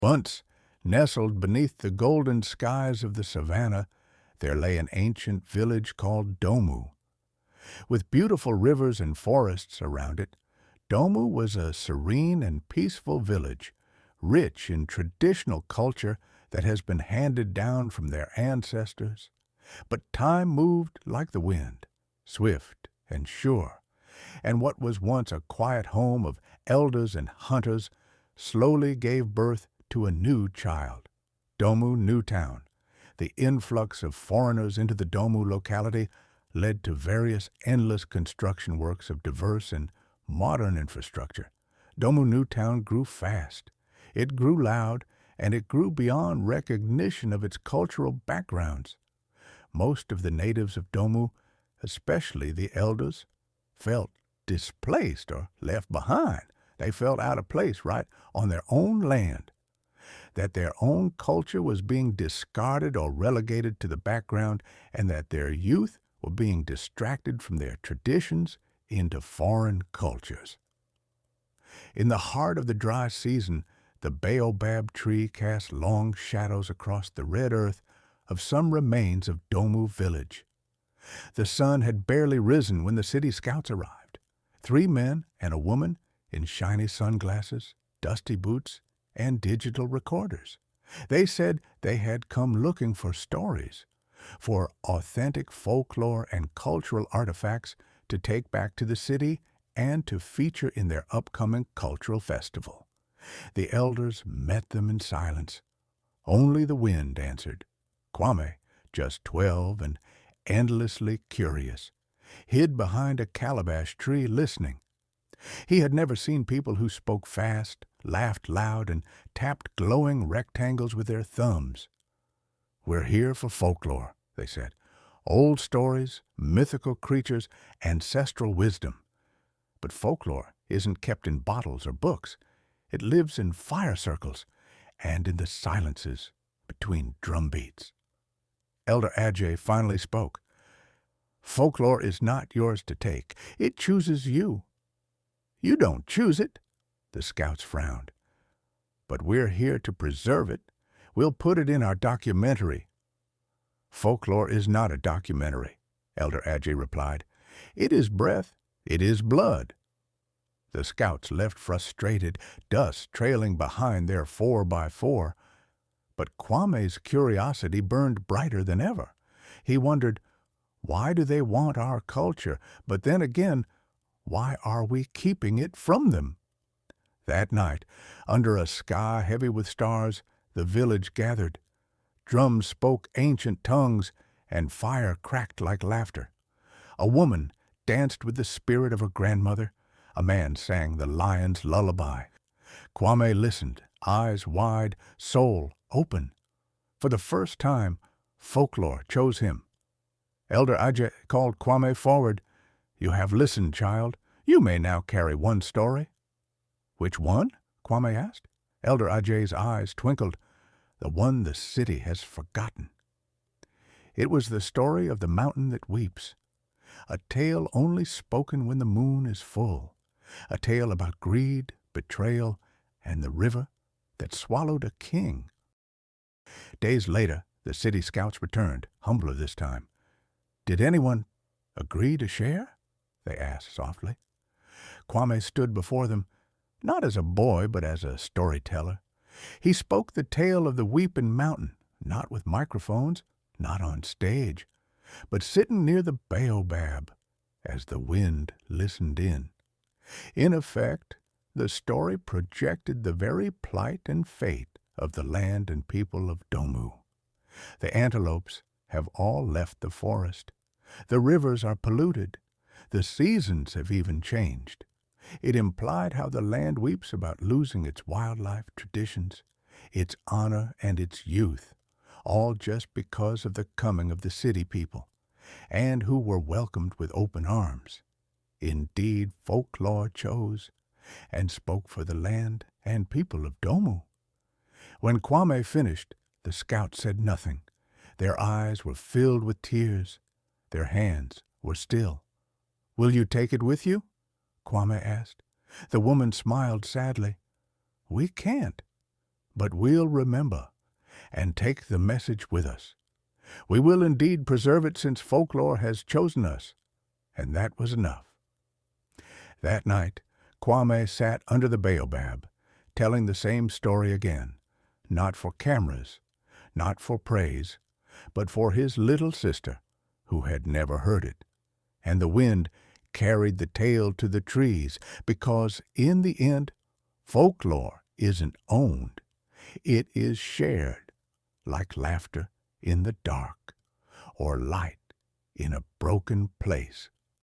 Once, nestled beneath the golden skies of the savannah, there lay an ancient village called Domu. With beautiful rivers and forests around it, Domu was a serene and peaceful village, rich in traditional culture that has been handed down from their ancestors. But time moved like the wind, swift and sure, and what was once a quiet home of elders and hunters slowly gave birth to a new child, Domu Newtown. The influx of foreigners into the Domu locality led to various endless construction works of diverse and modern infrastructure. Domu Newtown grew fast. It grew loud, and it grew beyond recognition of its cultural backgrounds. Most of the natives of Domu, especially the elders, felt displaced or left behind. They felt out of place right on their own land. That their own culture was being discarded or relegated to the background, and that their youth were being distracted from their traditions into foreign cultures. In the heart of the dry season, the baobab tree cast long shadows across the red earth of some remains of Domu village. The sun had barely risen when the City Scouts arrived. 3 men and a woman in shiny sunglasses, dusty boots, and digital recorders. They said they had come looking for stories, for authentic folklore and cultural artifacts to take back to the city and to feature in their upcoming cultural festival. The elders met them in silence. Only the wind answered. Kwame, just 12 and endlessly curious, hid behind a calabash tree listening. He had never seen people who spoke fast, laughed loud, and tapped glowing rectangles with their thumbs. "We're here for folklore," they said. "Old stories, mythical creatures, ancestral wisdom. But folklore isn't kept in bottles or books. It lives in fire circles and in the silences between drum beats." Elder Adjei finally spoke. "Folklore is not yours to take. It chooses you." "You don't choose it," the scouts frowned. "But we're here to preserve it. We'll put it in our documentary." "Folklore is not a documentary," Elder Adjei replied. "It is breath. It is blood." The scouts left frustrated, dust trailing behind their 4x4. But Kwame's curiosity burned brighter than ever. He wondered, why do they want our culture? But then again, why are we keeping it from them? That night, under a sky heavy with stars, the village gathered. Drums spoke ancient tongues, and fire cracked like laughter. A woman danced with the spirit of her grandmother. A man sang the lion's lullaby. Kwame listened, eyes wide, soul open. For the first time, folklore chose him. Elder Adjei called Kwame forward. "You have listened, child. You may now carry one story." "Which one?" Kwame asked. Elder Adjei's eyes twinkled. "The one the city has forgotten." It was the story of the mountain that weeps, a tale only spoken when the moon is full, a tale about greed, betrayal, and the river that swallowed a king. Days later, the City Scouts returned, humbler this time. "Did anyone agree to share?" they asked softly. Kwame stood before them, not as a boy, but as a storyteller. He spoke the tale of the Weeping Mountain, not with microphones, not on stage, but sitting near the baobab, as the wind listened in. In effect, the story projected the very plight and fate of the land and people of Domu. The antelopes have all left the forest. The rivers are polluted. The seasons have even changed. It implied how the land weeps about losing its wildlife traditions, its honor and its youth, all just because of the coming of the city people, and who were welcomed with open arms. Indeed, folklore chose and spoke for the land and people of Domu. When Kwame finished, the scouts said nothing. Their eyes were filled with tears. Their hands were still. "Will you take it with you?" Kwame asked. The woman smiled sadly. "We can't. But we'll remember and take the message with us. We will indeed preserve it since folklore has chosen us, and that was enough. That night, Kwame sat under the baobab, telling the same story again, not for cameras, not for praise, but for his little sister, who had never heard it. And the wind carried the tale to the trees, because in the end, folklore isn't owned. It is shared, like laughter in the dark, or light in a broken place.